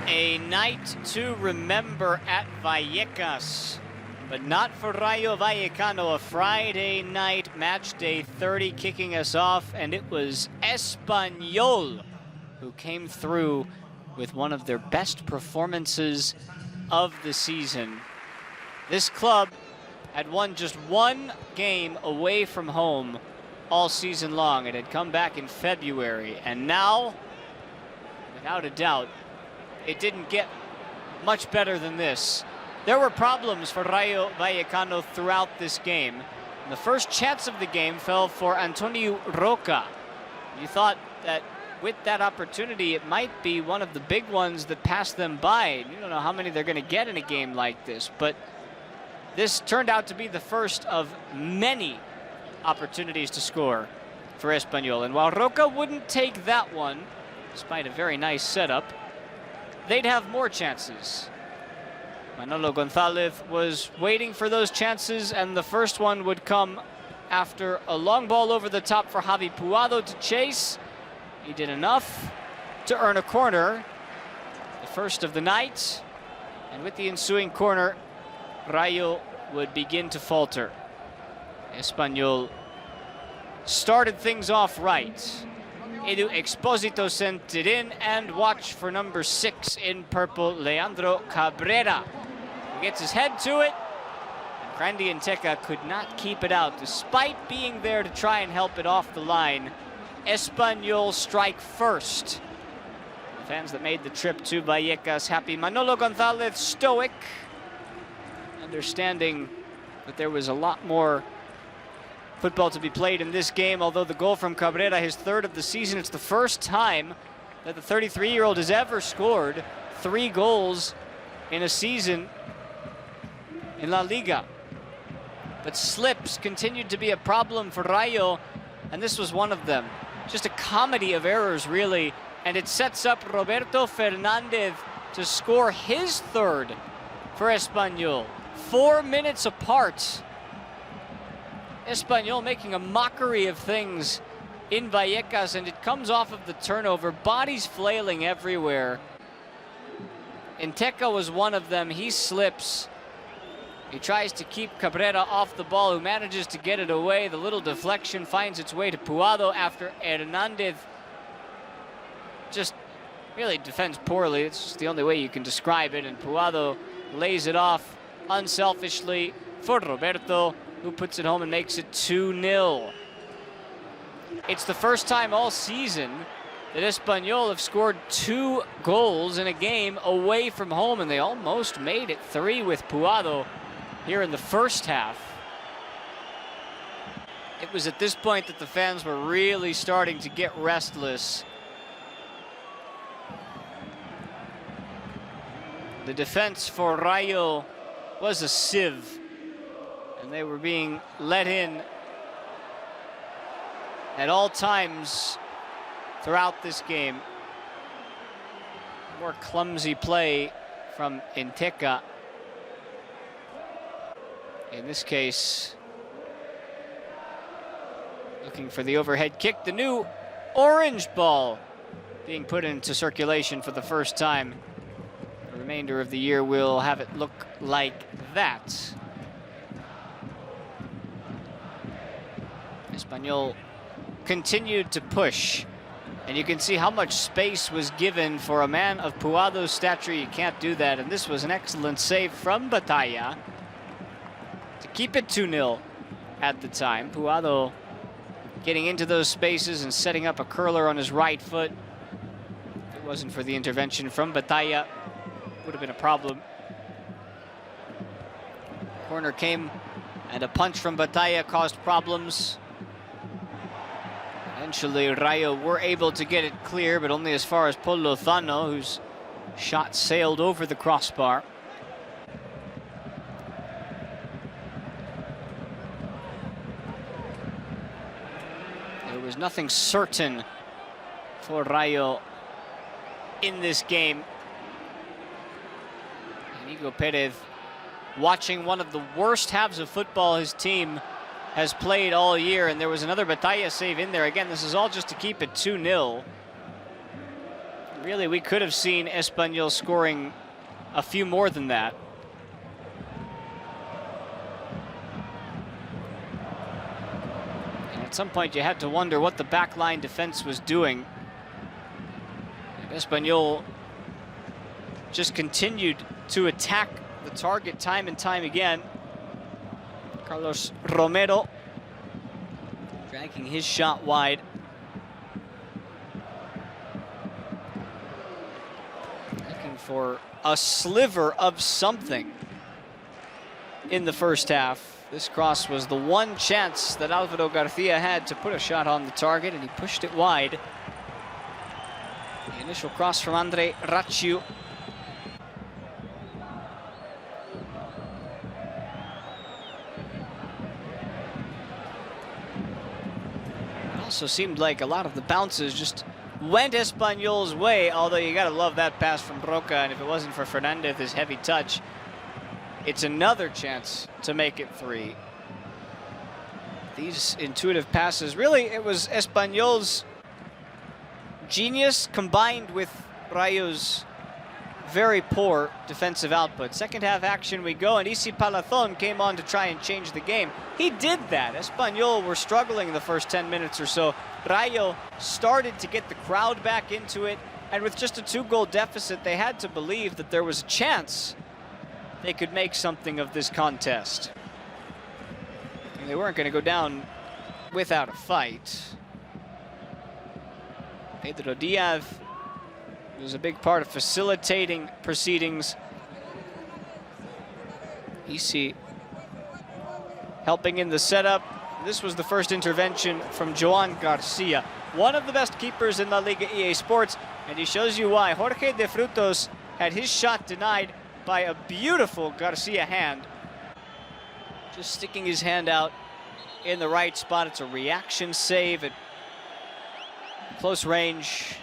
A night to remember at Vallecas, but not for Rayo Vallecano. A Friday night, match day 30 kicking us off, and it was Espanyol who came through with one of their best performances of the season. This club had won just one game away from home all season long. It had come back in February, and now, without a doubt, it didn't get much better than this. There were problems for Rayo Vallecano throughout this game. The first chance of the game fell for Antonio Roca. You thought that with that opportunity, it might be one of the big ones that passed them by. You don't know how many they're going to get in a game like this, but this turned out to be the first of many opportunities to score for Espanyol. And while Roca wouldn't take that one, despite a very nice setup, they'd have more chances. Manolo Gonzalez was waiting for those chances, and the first one would come after a long ball over the top for Javi Puado to chase. He did enough to earn a corner, the first of the night, and with the ensuing corner, Rayo would begin to falter. Espanyol started things off right. Edu Exposito sent it in, and watch for number 6 in purple, Leandro Cabrera. He gets his head to it, and Randy Inteca could not keep it out. Despite being there to try and help it off the line, Espanyol strike first. The fans that made the trip to Vallecas happy. Manolo Gonzalez stoic, understanding that there was a lot more football to be played in this game, although the goal from Cabrera, his third of the season. It's the first time that the 33-year-old has ever scored 3 goals in a season in LaLiga. But slips continued to be a problem for Rayo, and this was one of them. Just a comedy of errors, really, and it sets up Roberto Fernandez to score his third for Espanyol. 4 minutes apart. Espanyol making a mockery of things in Vallecas, and it comes off of the turnover. Bodies flailing everywhere. Inteca was one of them. He slips. He tries to keep Cabrera off the ball, who manages to get it away. The little deflection finds its way to Puado after Hernandez just really defends poorly. It's just the only way you can describe it, and Puado lays it off unselfishly for Roberto, who puts it home and makes it 2-0. It's the first time all season that Espanyol have scored 2 goals in a game away from home, and they almost made it 3 with Puado here in the first half. It was at this point that the fans were really starting to get restless. The defense for Rayo was a sieve, and they were being let in at all times throughout this game. More clumsy play from Inteca. In this case, looking for the overhead kick. The new orange ball being put into circulation for the first time. The remainder of the year will have it look like that. Espanyol continued to push, and you can see how much space was given for a man of Puado's stature. You can't do that, and this was an excellent save from Batalla to keep it 2-0 at the time. Puado getting into those spaces and setting up a curler on his right foot. If it wasn't for the intervention from Batalla, it would have been a problem. Corner came, and a punch from Batalla caused problems. Eventually, Rayo were able to get it clear, but only as far as Paul Lozano, whose shot sailed over the crossbar. There was nothing certain for Rayo in this game. Inigo Perez watching one of the worst halves of football his team has played all year, and there was another Batalla save in there. Again, this is all just to keep it 2-0. Really, we could have seen Espanyol scoring a few more than that. And at some point, you had to wonder what the backline defense was doing. Espanyol just continued to attack the target time and time again. Carlos Romero dragging his shot wide. Looking for a sliver of something in the first half. This cross was the one chance that Alvaro Garcia had to put a shot on the target, and he pushed it wide. The initial cross from Andre Raciu. Also seemed like a lot of the bounces just went Espanyol's way, although you gotta love that pass from Roca, and if it wasn't for Fernandez's heavy touch, it's another chance to make it 3. These intuitive passes, really it was Espanyol's genius combined with Rayo's very poor defensive output. Second half action we go, and Isi Palathon came on to try and change the game. He did that. Espanyol were struggling the first 10 minutes or so. Rayo started to get the crowd back into it, and with just a 2-goal deficit, they had to believe that there was a chance they could make something of this contest. And they weren't going to go down without a fight. Pedro Diaz was a big part of facilitating proceedings. Isi helping in the setup. This was the first intervention from Joan Garcia, one of the best keepers in LaLiga EA Sports, and he shows you why. Jorge de Frutos had his shot denied by a beautiful Garcia hand. Just sticking his hand out in the right spot. It's a reaction save at close range.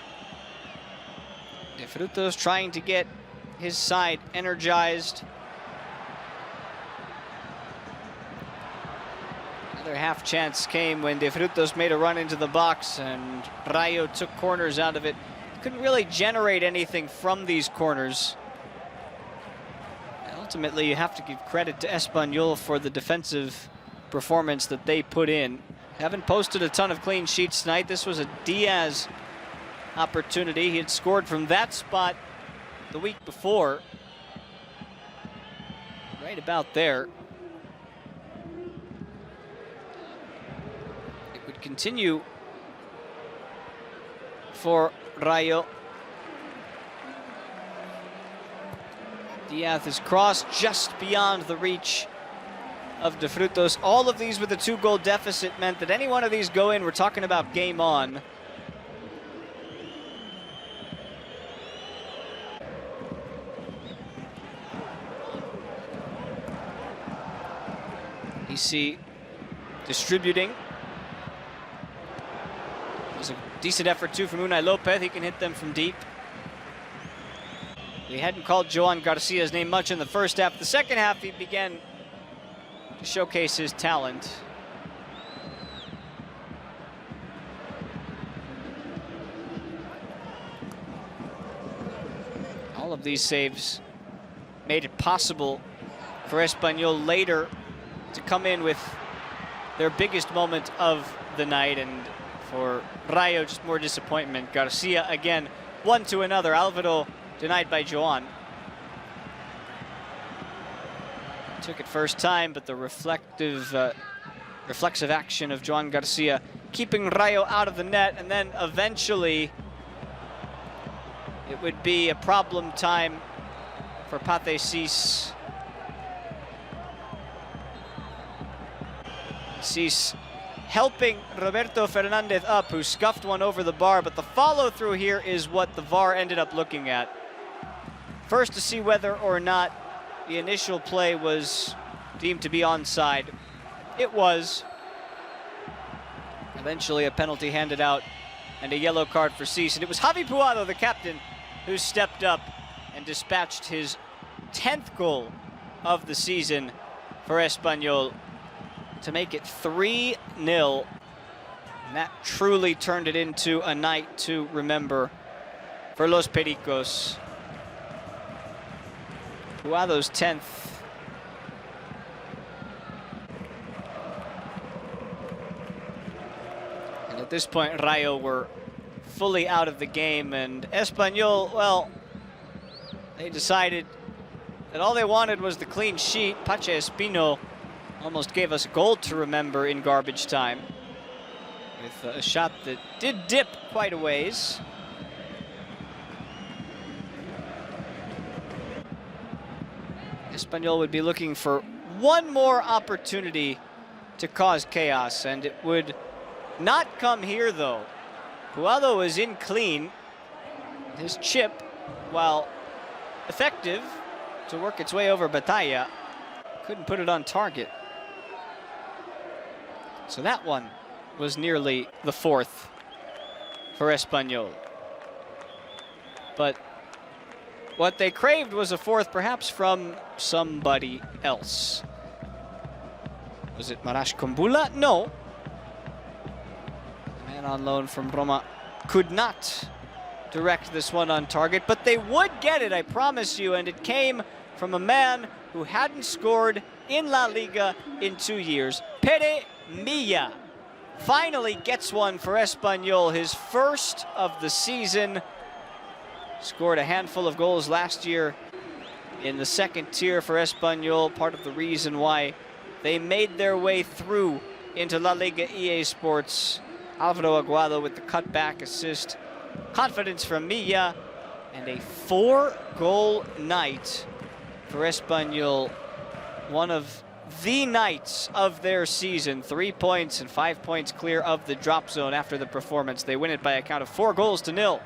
De Frutos trying to get his side energized. Another half chance came when De Frutos made a run into the box, and Rayo took corners out of it. Couldn't really generate anything from these corners. And ultimately, you have to give credit to Espanyol for the defensive performance that they put in. Haven't posted a ton of clean sheets tonight. This was a Diaz opportunity. He had scored from that spot the week before. Right about there. It would continue for Rayo. Diaz's cross just beyond the reach of De Frutos. All of these with a 2-goal deficit meant that any one of these go in, we're talking about game on. Isi distributing. It was a decent effort too from Unai Lopez. He can hit them from deep. We hadn't called Joan Garcia's name much in the first half. The second half, he began to showcase his talent. All of these saves made it possible for Espanyol later to come in with their biggest moment of the night, and for Rayo, just more disappointment. Garcia again, one to another. Alvaro denied by Joan. Took it first time, but the reflexive action of Joan Garcia keeping Rayo out of the net, and then eventually it would be a problem time for Pate Cis. Cis helping Roberto Fernandez up, who scuffed one over the bar, but the follow-through here is what the VAR ended up looking at. First, to see whether or not the initial play was deemed to be onside. It was. Eventually a penalty handed out and a yellow card for Cis. And it was Javi Puado, the captain, who stepped up and dispatched his 10th goal of the season for Espanyol to make it 3-0. And that truly turned it into a night to remember for for Los Pericos. Puado's 10th. And at this point, Rayo were fully out of the game, and Espanyol, well, they decided that all they wanted was the clean sheet. Pache Espino almost gave us a goal to remember in garbage time with a shot that did dip quite a ways. Espanyol would be looking for one more opportunity to cause chaos, and it would not come here though. Puado was in clean. His chip, while effective to work its way over Batalla, couldn't put it on target. So that one was nearly the 4th for Espanyol. But what they craved was a 4th, perhaps from somebody else. Was it Marash Kumbula? No. The man on loan from Roma could not direct this one on target, but they would get it, I promise you, and it came from a man who hadn't scored in La Liga in 2 years. Pere Milla finally gets one for Espanyol, his first of the season. Scored a handful of goals last year in the 2nd tier for Espanyol, part of the reason why they made their way through into La Liga EA Sports. Alvaro Aguado with the cutback assist. Confidence from Milla, and a 4-goal night for Espanyol. One of the nights of their season. 3 points and 5 points clear of the drop zone after the performance. They win it by a count of 4-0.